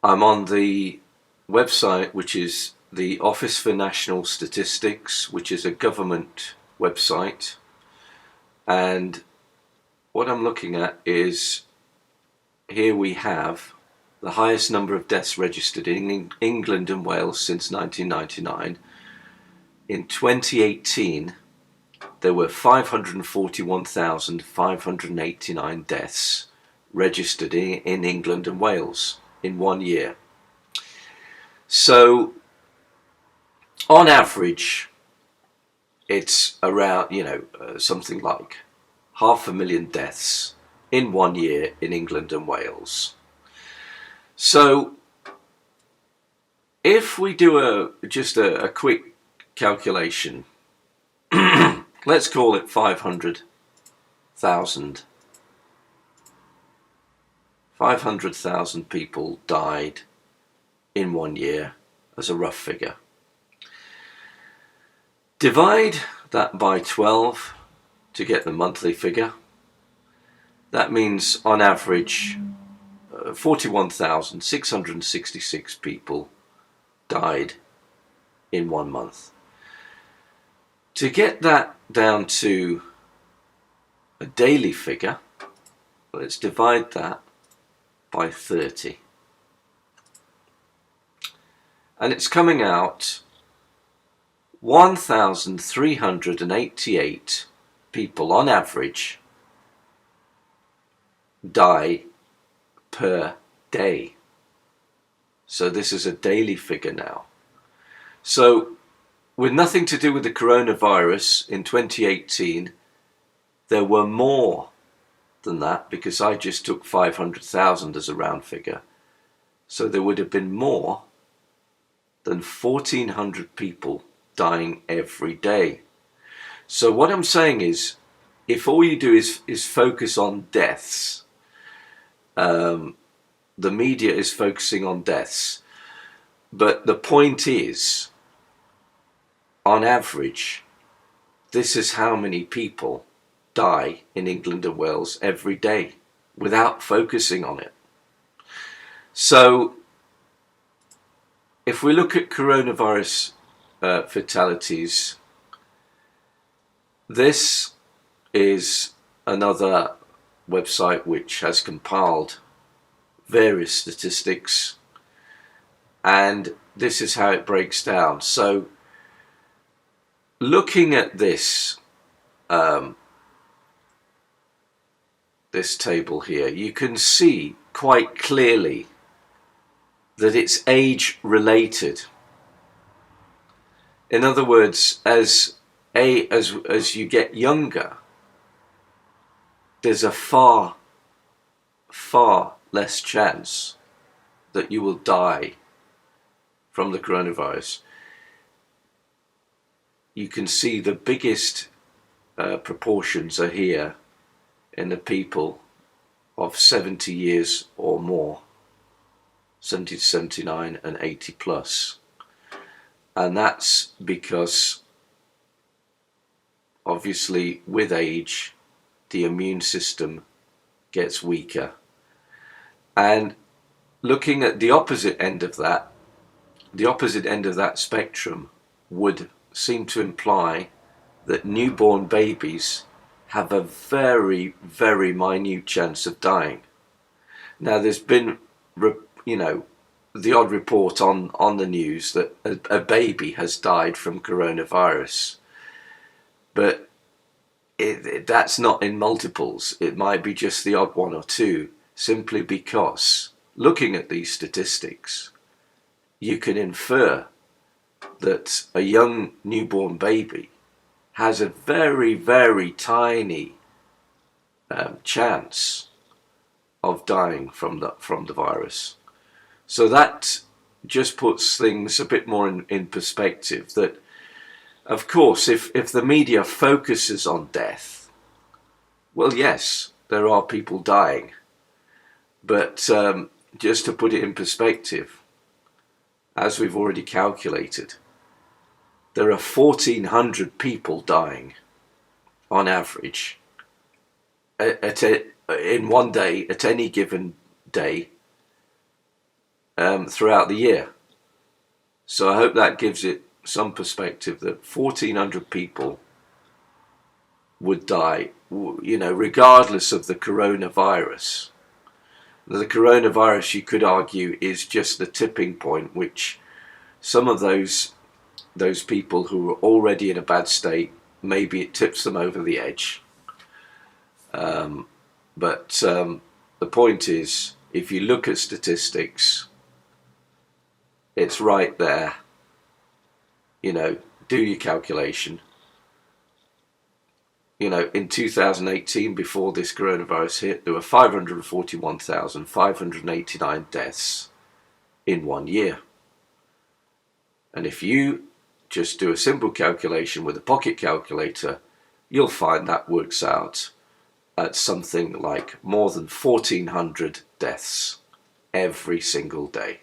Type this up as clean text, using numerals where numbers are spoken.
I'm on the website, which is the Office for National Statistics, which is a government website. And what I'm looking at is, here we have the highest number of deaths registered in England and Wales since 1999. In 2018, there were 541,589 deaths registered in England and Wales in 1 year. So, on average, it's around, something like 500,000 deaths in 1 year in England and Wales. So, if we do just a quick calculation, let's call it 500,000. 500,000 people died in 1 year as a rough figure. Divide that by 12 to get the monthly figure. That means on average 41,666 people died in 1 month. To get that down to a daily figure, let's divide that by 30. And it's coming out 1,388 people on average die per day. So this is a daily figure now. So with nothing to do with the coronavirus, in 2018 there were more than that, because I just took 500,000 as a round figure. So there would have been more than 1,400 people dying every day. So what I'm saying is, if all you do is focus on deaths, the media is focusing on deaths, but the point is, on average, this is how many people die in England and Wales every day without focusing on it. So if we look at coronavirus fatalities, this is another website which has compiled various statistics, and this is how it breaks down. So looking at this this table here, you can see quite clearly that it's age related. In other words, as you get younger, there's a far less chance that you will die from the coronavirus. You can see the biggest proportions are here in the people of 70 years or more, 70 to 79 and 80 plus. And that's because obviously with age the immune system gets weaker. And looking at the opposite end of that, spectrum would seem to imply that newborn babies have a very, very minute chance of dying. Now there's been, the odd report on the news that a baby has died from coronavirus, but that's not in multiples. It might be just the odd one or two, simply because looking at these statistics, you can infer that a young newborn baby has a very, very tiny chance of dying from the virus. So that just puts things a bit more in perspective, that of course if the media focuses on death, well, yes, there are people dying, but just to put it in perspective, as we've already calculated, there are 1,400 people dying on average in 1 day, at any given day, throughout the year. So I hope that gives it some perspective that 1,400 people would die, regardless of the coronavirus. The coronavirus, you could argue, is just the tipping point, which some of those people who are already in a bad state, maybe it tips them over the edge. But the point is, if you look at statistics, it's right there. Do your calculation. In 2018, before this coronavirus hit, there were 541,589 deaths in 1 year. And if you just do a simple calculation with a pocket calculator, you'll find that works out at something like more than 1,400 deaths every single day.